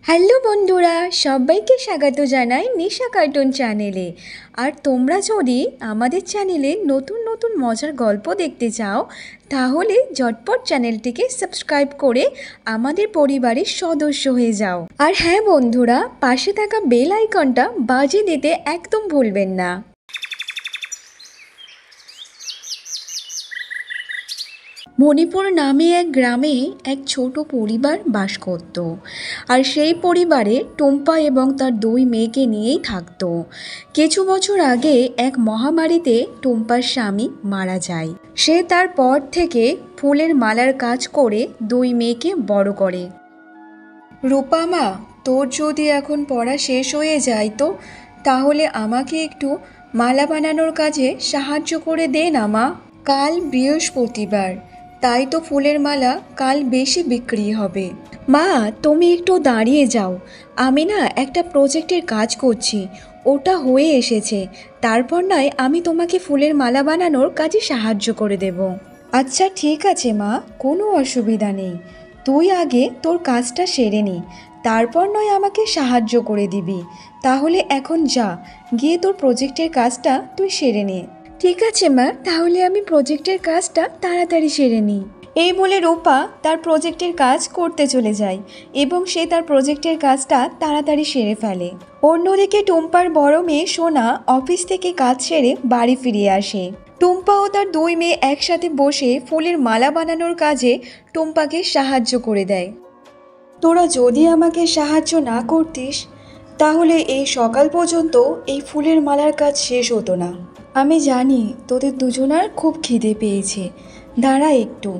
Hello বন্ধুরা, সবাইকে স্বাগত জানাই নিশা কার্টুন চ্যানেলে। আর তোমরা যদি আমাদের চ্যানেলে নতুন নতুন মজার গল্প দেখতে চাও তাহলে ঝটপট চ্যানেলটিকে সাবস্ক্রাইব করে আমাদের পরিবারের সদস্য হয়ে যাও। আর হ্যাঁ বন্ধুরা, পাশে থাকা বেল আইকনটা বাজিয়ে দিতে একদম ভুলবেন না। মণিপুর নামে এক গ্রামে এক ছোট পরিবার বাস করত। আর সেই পরিবারে টুম্পা এবং তার দুই মেয়েকে নিয়েই থাকত। কিছু বছর আগে এক মহামারীতে টুম্পার স্বামী মারা যায়। সে তারপর থেকে ফুলের মালার কাজ করে দুই মেয়েকে বড় করে। রূপা মা, তোর যদি এখন পড়া শেষ হয়ে যায় তো তাহলে আমাকে একটু মালা বানানোর কাজে সাহায্য করে দে না মা। কাল বৃহস্পতিবার, তাই তো ফুলের মালা কাল বেশি বিক্রি হবে। মা, তুমি একটু দাঁড়িয়ে যাও, আমি না একটা প্রজেক্টের কাজ করছি, ওটা হয়ে এসেছে, তারপর নয় আমি তোমাকে ফুলের মালা বানানোর কাজে সাহায্য করে দেব। আচ্ছা ঠিক আছে মা, কোনো অসুবিধা নেই, তুই আগে তোর কাজটা সেরে নি, তারপর নয় আমাকে সাহায্য করে দিবি। তাহলে এখন যা, গিয়ে তোর প্রজেক্টের কাজটা তুই সেরে নে। ঠিক আছে মা, তাহলে আমি প্রজেক্টের কাজটা তাড়াতাড়ি সেরে নিই। এই বলে রূপা তার প্রজেক্টের কাজ করতে চলে যায় এবং সে তার প্রজেক্টের কাজটা তাড়াতাড়ি সেরে ফেলে। অন্যদিকে টুম্পার বড় মেয়ে সোনা অফিস থেকে কাজ সেরে বাড়ি ফিরে আসে। টুম্পা ও তার দুই মেয়ে একসাথে বসে ফুলের মালা বানানোর কাজে টুম্পাকে সাহায্য করে দেয়। তোরা যদি আমাকে সাহায্য না করতিস তাহলে এই সকাল পর্যন্ত এই ফুলের মালার কাজ শেষ হতো না। আমি জানি তোদের দুজনার খুব খিদে পেয়েছে, দাঁড়া একটু,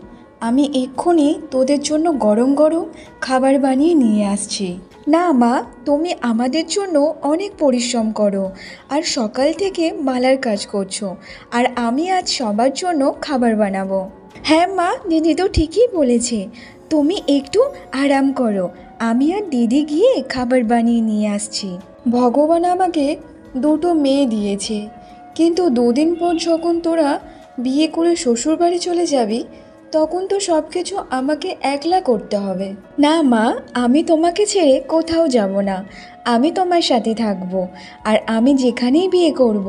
আমি এক্ষুনি তোদের জন্য গরম গরম খাবার বানিয়ে নিয়ে আসছি। না মা, তুমি আমাদের জন্য অনেক পরিশ্রম করো আর সকাল থেকে মালার কাজ করছো, আর আমি আজ সবার জন্য খাবার বানাবো। হ্যাঁ মা, দিদি তো ঠিকই বলেছে, তুমি একটু আরাম করো, আমি আর দিদি গিয়ে খাবার বানিয়ে নিয়ে আসছি। ভগবান আমাকে দুটো মেয়ে দিয়েছে, কিন্তু দুদিন পর যখন তোরা বিয়ে করে শ্বশুর বাড়ি চলে যাবি তখন তো সব কিছু আমাকে একলা করতে হবে। না মা, আমি তোমাকে ছেড়ে কোথাও যাব না, আমি তোমার সাথে থাকবো, আর আমি যেখানেই বিয়ে করব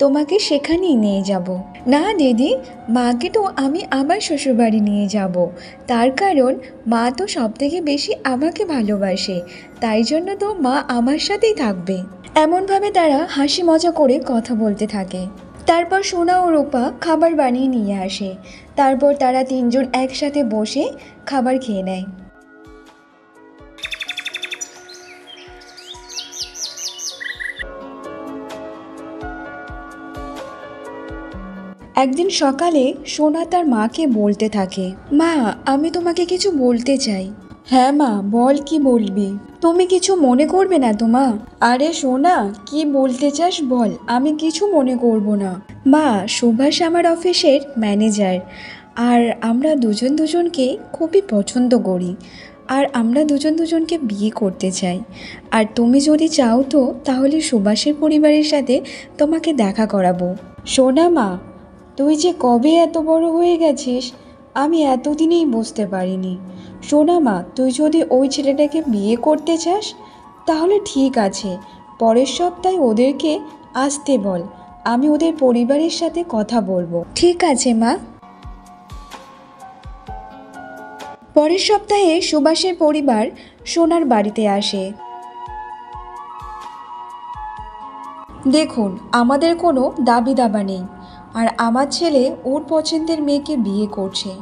তোমাকে সেখানেই নিয়ে যাব। না দিদি, মাকে তো আমি আমার শ্বশুরবাড়ি নিয়ে যাব, তার কারণ মা তো সব থেকে বেশি আমাকে ভালোবাসে, তাই জন্য তো মা আমার সাথেই থাকবে। এমনভাবে তারা হাসি মজা করে কথা বলতে থাকে। তারপর সোনা ও রূপা খাবার বানিয়ে নিয়ে আসে। তারপর তারা তিনজন একসাথে বসে খাবার খেয়ে নেয়। একদিন সকালে সোনা তার মাকে বলতে থাকে, মা, আমি তোমাকে কিছু বলতে চাই। হ্যাঁ মা, বল, কি বলবি? তুমি কিছু মনে করবে না তো মা? আরে সোনা, কি বলতে চাস বল, আমি কিছু মনে করব না। মা, সুভাষ আমার অফিসের ম্যানেজার, আর আমরা দুজন দুজনকে খুবই পছন্দ করি, আর আমরা দুজন দুজনকে বিয়ে করতে চাই। আর তুমি যদি চাও তো তাহলে সুভাষের পরিবারের সাথে তোমাকে দেখা করাবো। সোনা মা, তুই যে কবে এত বড় হয়ে গেছিস আমি এতদিনেই বুঝতে পারিনি। সোনা মা, তুই যদি ওই ছেলেটাকে বিয়ে করতে চাস তাহলে ঠিক আছে, পরের সপ্তাহে ওদেরকে আসতে বল, আমি ওদের পরিবারের সাথে কথা বলবো। ঠিক আছে মা। পরের সপ্তাহে সুভাষের পরিবার সোনার বাড়িতে আসে। দেখুন, আমাদের কোনো দাবি দাবা নেই, আর আমার ছেলে ওর পছন্দের মেয়েকে বিয়ে করছে,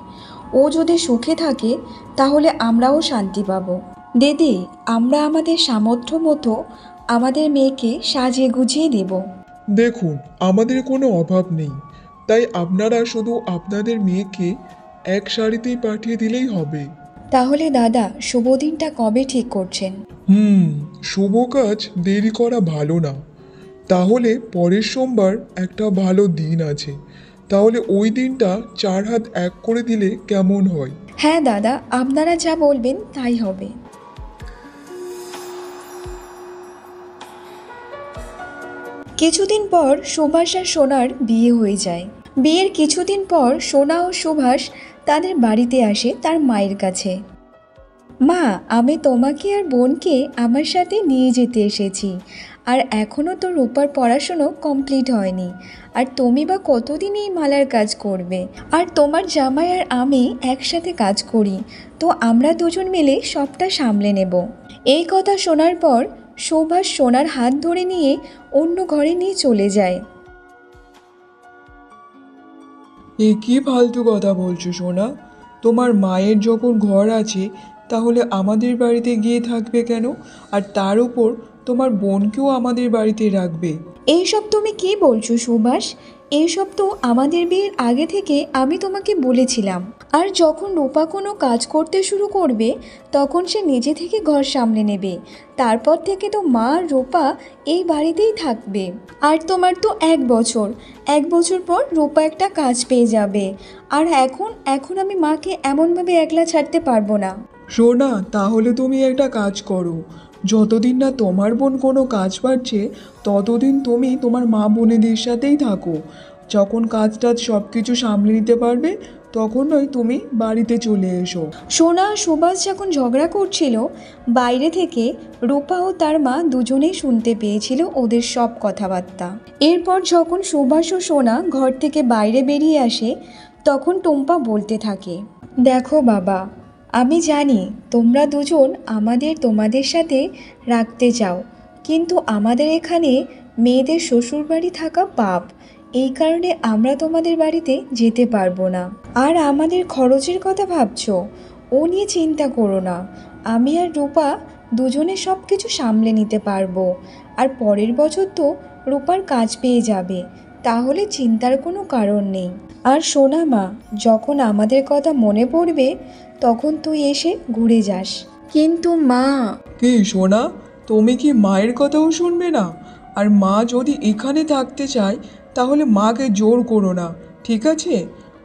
ও যদি সুখে থাকে তাহলে আমরাও শান্তি পাব। দিদি, আমরা আমাদের সামর্থ্য মতো আমাদের মেয়েকে সাজিয়ে গুছিয়ে দেব। দেখুন, আমাদের কোনো অভাব নেই, তাই আপনারা শুধু আপনাদের মেয়েকে এক শাড়িতেই পাঠিয়ে দিলেই হবে। তাহলে দাদা, শুভ দিনটা কবে ঠিক করছেন? শুভ কাজ দেরি করা ভালো না। তাহলে পরের সোমবার একটা ভালো দিন আছে, তাহলে ওই দিনটা 4 হাত এক করে দিলে কেমন হয়? হ্যাঁ দাদা, আপনারা যা বলবেন তাই হবে। কিছুদিন পর সুভাষ আর সোনার বিয়ে হয়ে যায়। বিয়ের কিছুদিন পর সোনা ও সুভাষ তাদের বাড়িতে আসে তার মায়ের কাছে। মা, আমি তোমাকে আর বোনকে আমার সাথে নিয়ে যেতে এসেছি। আর এখনও তো রূপার পড়াশুনো কমপ্লিট হয়নি। আর তুমি বা কতদিন এই মালার কাজ করবে? আর তোমার জামাই আর আমি একসাথে কাজ করি, তো আমরা দুজন মিলে সবটা সামলে নেব। এই কথা শোনার পর সুভাষ সোনার হাত ধরে নিয়ে অন্য ঘরে নিয়ে চলে যায়। এ কি ফালতু কথা বলছো সোনা? তোমার মায়ের যখন ঘর আছে তাহলে আমাদের বাড়িতে গিয়ে থাকবে কেন? আর তার উপর তোমার বোনকেও আমাদের বাড়িতে রাখবে। এইসব তুমি কি বলছো সুভাষ? এইসব তো আমাদের বিয়ের আগে থেকে আমি তোমাকে বলেছিলাম। আর যখন রূপা কোনো কাজ করতে শুরু করবে তখন সে নিজে থেকে ঘর সামলে নেবে। তারপর থেকে তো মা আর রূপা এই বাড়িতেই থাকবে। আর তোমার তো 1 বছর পর রূপা একটা কাজ পেয়ে যাবে। আর এখন আমি মাকে এমনভাবে একলা ছাড়তে পারবো না। সোনা, তাহলে তুমি একটা কাজ করো, যতদিন না তোমার বোন কোনো কাজ পাচ্ছে ততদিন তুমি তোমার মা বোনেদের সাথেই থাকো। যখন কাজ টাজ সব কিছু সামলে নিতে পারবে তখন নয় তুমি বাড়িতে চলে এসো। সোনা আর সুভাষ যখন ঝগড়া করছিল, বাইরে থেকে রূপা ও তার মা দুজনেই শুনতে পেয়েছিল ওদের সব কথাবার্তা। এরপর যখন সুভাষ ও সোনা ঘর থেকে বাইরে বেরিয়ে আসে তখন টুম্পা বলতে থাকে, দেখো বাবা, আমি জানি তোমরা দুজন তোমাদের সাথে রাখতে চাও, কিন্তু আমাদের এখানে মেয়েদের শ্বশুরবাড়ি থাকা পাপ। এই কারণে আমরা তোমাদের বাড়িতে যেতে পারবো না। আর আমাদের খরচের কথা ভাবছো, ও নিয়ে চিন্তা করো না। আমি আর রূপা দুজনে সব কিছু সামলে নিতে পারবো। আর পরের বছর তো রূপার কাজ পেয়ে যাবে, তাহলে চিন্তার কোনো কারণ নেই। আর সোনা মা, যখন আমাদের কথা মনে পড়বে তখন তুই এসে ঘুরে যাস। কিন্তু মা। কি সোনা, তুমি কি মায়ের কথাও শুনবে না? আর মা যদি এখানে থাকতে চায় তাহলে মাকে জোর করো না, ঠিক আছে?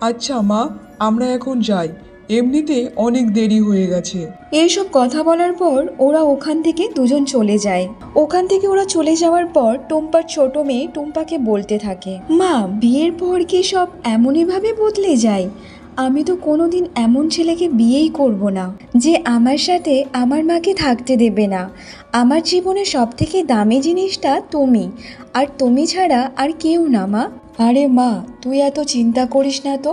আচ্ছা মা, আমরা এখন যাই, এমনিতে অনেক দেরি হয়ে গেছে। এইসব কথা বলার পর ওরা ওখান থেকে দুজন চলে যায়। ওখান থেকে ওরা চলে যাওয়ার পর টুম্পার ছোট মেয়ে টুম্পাকে বলতে থাকে, মা, বিয়ের পর কি সব এমনইভাবে বদলে যায়? আমি তো কোনোদিন এমন ছেলেকে বিয়েই করব না যে আমার সাথে আমার মাকে থাকতে দেবে না। আমার জীবনে সব থেকে দামি জিনিসটা তুমি, আর তুমি ছাড়া আর কেউ না মা। আরে মা, তুই এত চিন্তা করিস না তো।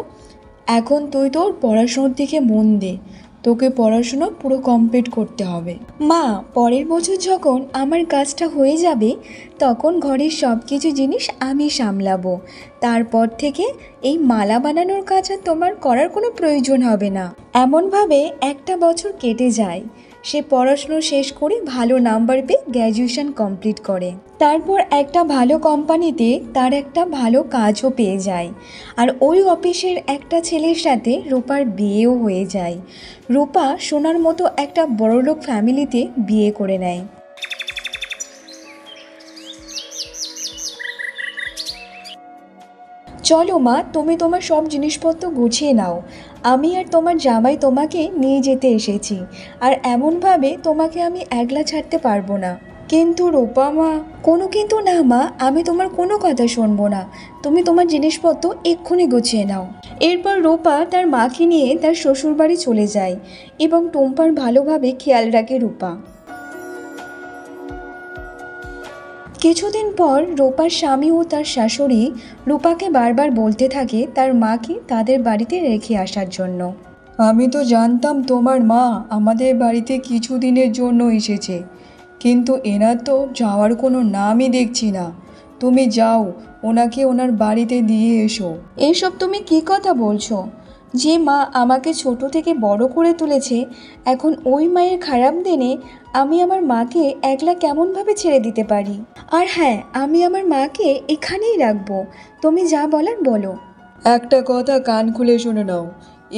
এখন তুই তোর পড়াশুনোর দিকে মন দে, তোকে পড়াশুনো পুরো কমপ্লিট করতে হবে। মা, পরের বছর যখন আমার কাজটা হয়ে যাবে তখন ঘরের সব কিছু জিনিস আমি সামলাবো। তারপর থেকে এই মালা বানানোর কাজ আর তোমার করার কোনো প্রয়োজন হবে না। এমনভাবে একটা বছর কেটে যায়। সে পড়াশুনো শেষ করে ভালো নাম্বার পেয়ে গ্র্যাজুয়েশন কমপ্লিট করে। তারপর একটা ভালো কোম্পানিতে তার একটা ভালো কাজও পেয়ে যায়। আর ওই অফিসের একটা ছেলের সাথে রূপার বিয়েও হয়ে যায়। রূপা সোনার মতো একটা বড়লোক ফ্যামিলিতে বিয়ে করে নেয়। চলো মা, তুমি তোমার সব জিনিসপত্র গুছিয়ে নাও। আমি আর তোমার জামাই তোমাকে নিয়ে যেতে এসেছি। আর এমনভাবে তোমাকে আমি একলা ছাড়তে পারবো না। কিন্তু রূপা মা। কোনো কিন্তু না মা, আমি তোমার কোনো কথা শুনবো না। তুমি তোমার জিনিসপত্র এক্ষুনি গুছিয়ে নাও। এরপর রূপা তার মাকে নিয়ে তার শ্বশুরবাড়ি চলে যায় এবং টুম্পার ভালোভাবে খেয়াল রাখে রূপা। কিছুদিন পর রূপার স্বামী ও তার শাশুড়ি রূপাকে বারবার বলতে থাকে তার মাকে তাদের বাড়িতে রেখে আসার জন্য। আমি তো জানতাম তোমার মা আমাদের বাড়িতে কিছুদিনের জন্য এসেছে, কিন্তু এনার তো যাওয়ার কোনো নামই দেখছি না। তুমি যাও, ওনাকে ওনার বাড়িতে দিয়ে এসো। এইসব তুমি কী কথা বলছো? যে মা আমাকে ছোট থেকে বড় করে তুলেছে, এখন ওই মায়ের খারাপ দিনে আমি আমার মাকে একলা কেমনভাবে ছেড়ে দিতে পারি? আর হ্যাঁ, আমি আমার মাকে এখানেই রাখবো। তুমি যা বলার বলো। একটা কথা কান খুলে শুনে নাও,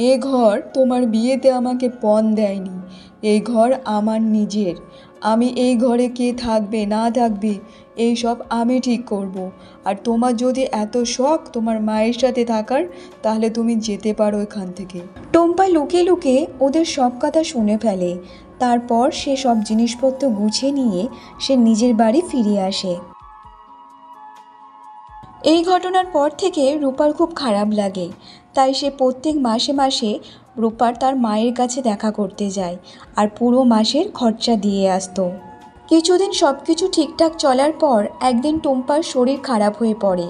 এ ঘর তোমার বিয়েতে আমাকে পণ দেয়নি। এই ঘর আমার নিজের। আমি এই ঘরে কে থাকবে না থাকবে এই সব আমি ঠিক করব। আর তোমার যদি এত শখ তোমার মায়ের সাথে থাকার, তাহলে তুমি যেতে পারো এখান থেকে। টম্পা লুকিয়ে লুকিয়ে ওদের সব কথা শুনে ফেলে। তারপর সে সব জিনিসপত্র গুছিয়ে নিয়ে সে নিজের বাড়ি ফিরে আসে। এই ঘটনার পর থেকে রূপার খুব খারাপ লাগে, তাই সে প্রত্যেক মাসে মাসে রূপার তার মায়ের কাছে দেখা করতে যায় আর পুরো মাসের খরচা দিয়ে আসতো। কিছুদিন সব কিছু ঠিকঠাক চলার পর একদিন টুম্পার শরীর খারাপ হয়ে পড়ে।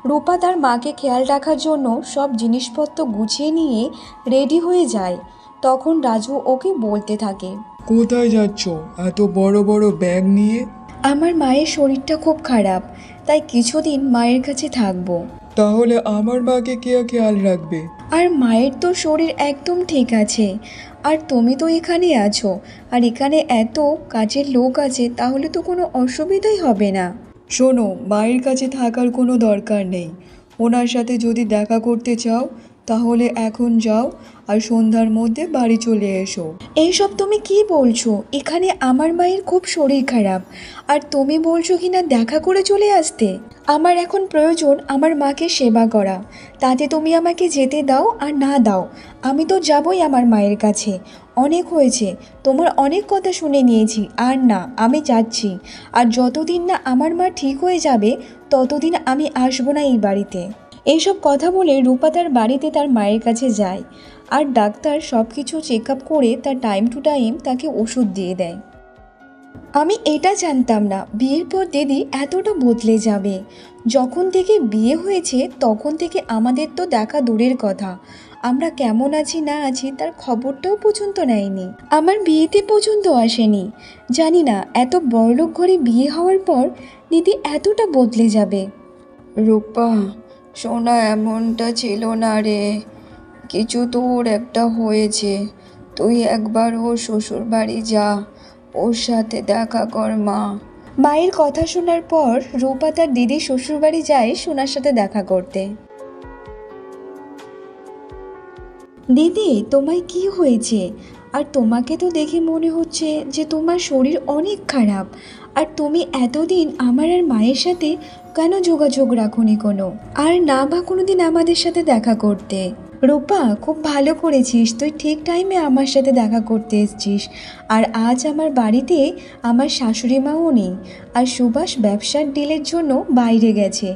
রূপা তার মাকে খেয়াল রাখার জন্য সব জিনিসপত্র গুছিয়ে নিয়ে রেডি হয়ে যায়। তখন রাজু ওকে বলতে থাকে, কোথায় যাচ্ছ এত বড় বড় ব্যাগ নিয়ে? আমার মায়ের শরীরটা খুব খারাপ, তাই কিছুদিন মায়ের কাছে থাকবো। তাহলে আমার মাকে কে খেয়াল রাখবে? আর মায়ের তো শরীর একদম ঠিক আছে, আর তুমি তো এখানে আছো, আর এখানে এত কাজের লোক আছে, তাহলে তো কোনো অসুবিধাই হবে না। শোনো, মায়ের কাছে থাকার কোনো দরকার নেই। ওনার সাথে যদি দেখা করতে চাও তাহলে এখন যাও, আর সন্ধ্যার মধ্যে বাড়ি চলে এসো। এইসব তুমি কি বলছো? এখানে আমার মায়ের খুব শরীর খারাপ, আর তুমি বলছো কি না দেখা করে চলে আসতে? আমার এখন প্রয়োজন আমার মাকে সেবা করা, তাতে তুমি আমাকে যেতে দাও আর না দাও, আমি তো যাবই আমার মায়ের কাছে। অনেক হয়েছে, তোমার অনেক কথা শুনে নিয়েছি, আর না, আমি যাচ্ছি। আর যতদিন না আমার মা ঠিক হয়ে যাবে ততদিন আমি আসবো না এই বাড়িতে। এইসব কথা বলে রূপা তার বাড়িতে তার মায়ের কাছে যায়, আর ডাক্তার সব কিছু চেক আপ করে তার টাইম টু টাইম তাকে ওষুধ দিয়ে দেয়। আমি এটা জানতাম না বিয়ের পর দিদি এতটা বদলে যাবে। যখন থেকে বিয়ে হয়েছে তখন থেকে আমাদের তো দেখা দূরের কথা, আমরা কেমন আছি না আছি তার খবরটাও পর্যন্ত নেয়নি। আমার বিয়েতে পর্যন্ত আসেনি। জানি না এত বড়লোক ঘরে বিয়ে হওয়ার পর দিদি এতটা বদলে যাবে। রূপা সোনা, এমনটা ছিল না রে, কিছু তোর একটা হয়েছে। তুই একবার ওর শ্বশুর বাড়ি যা, ওর সাথে দেখা কর মা। মায়ের কথা শোনার পর রূপা তার দিদি শ্বশুর বাড়ি যায় সোনার সাথে দেখা করতে। দিদি, তোমায় কি হয়েছে? আর তোমাকে তো দেখে মনে হচ্ছে যে তোমার শরীর অনেক খারাপ, আর তুমি এতদিন আমার আর মায়ের সাথে কেন যোগাযোগ রাখোনি কোনো, আর না বা কোনোদিন আমাদের সাথে দেখা করতে? রূপা, খুব ভালো করেছিস, তুই ঠিক টাইমে আমার সাথে দেখা করতে এসেছিস। আর আজ আমার বাড়িতে আমার শাশুড়ি মাও নেই, আর সুভাষ ব্যবসার ডিলের জন্য বাইরে গেছে।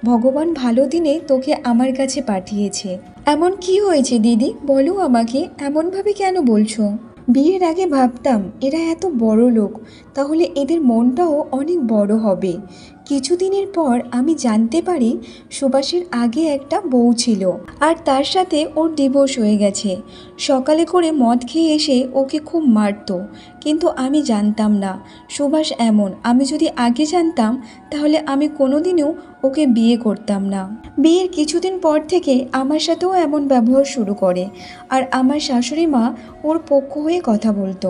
ভগবান ভালো দিনে তোকে আমার কাছে পাঠিয়েছে। এমন কি হয়েছে দিদি, বলো আমাকে, এমনভাবে কেন বলছো? বিয়ের আগে ভাবতাম এরা এত বড় লোক, তাহলে এদের মনটাও অনেক বড় হবে। কিছুদিনের পর আমি জানতে পারি সুভাষের আগে একটা বউ ছিল, আর তার সাথে ওর ডিভোর্স হয়ে গেছে। সকালে করে মদ খেয়ে এসে ওকে খুব মারতো, কিন্তু আমি জানতাম না সুভাষ এমন। আমি যদি আগে জানতাম তাহলে আমি কোনোদিনও ওকে বিয়ে করতাম না। বিয়ের কিছুদিন পর থেকে আমার সাথেও এমন ব্যবহার শুরু করে, আর আমার শাশুড়ি মা ওর পক্ষ হয়ে কথা বলতো,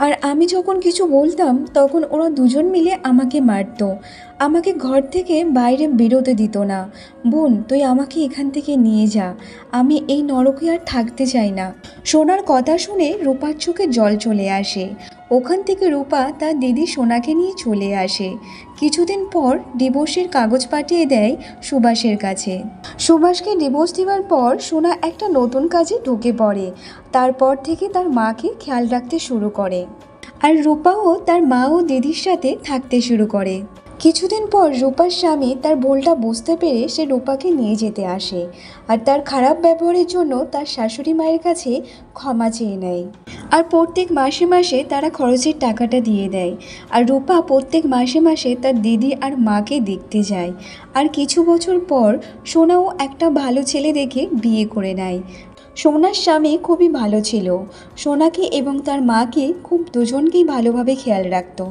আর আমি যখন কিছু বলতাম তখন ওরা দুজন মিলে আমাকে মারতো, আমাকে ঘর থেকে বাইরে বেরোতে দিত না। বোন, তুই আমাকে এখান থেকে নিয়ে যা, আমি এই নরকে আর থাকতে চাই না। সোনার কথা শুনে রূপার চোখে জল চলে আসে। ওখান থেকে রূপা তার দিদি সোনাকে নিয়ে চলে আসে। কিছুদিন পর ডিভোর্সের কাগজ পাঠিয়ে দেয় সুভাষের কাছে। সুভাষকে ডিভোর্স দেওয়ার পর সোনা একটা নতুন কাজে ঢুকে পড়ে। তারপর থেকে তার মাকে খেয়াল রাখতে শুরু করে, আর রূপাও তার মা ও দিদির সাথে থাকতে শুরু করে। কিছুদিন পর রূপার স্বামী তার ভুলটা বুঝতে পেরে সে রূপাকে নিয়ে যেতে আসে, আর তার খারাপ ব্যবহারের জন্য তার শাশুড়ি মায়ের কাছে ক্ষমা চেয়ে নেয়। আর প্রত্যেক মাসে মাসে তারা খরচের টাকাটা দিয়ে দেয়, আর রূপা প্রত্যেক মাসে মাসে তার দিদি আর মাকে দেখতে যায়। আর কিছু বছর পর সোনাও একটা ভালো ছেলে দেখে বিয়ে করে নেয়। সোনার স্বামী খুবই ভালো ছিল, সোনাকে এবং তার মাকে খুব দুজনকেই ভালোভাবে খেয়াল রাখতো।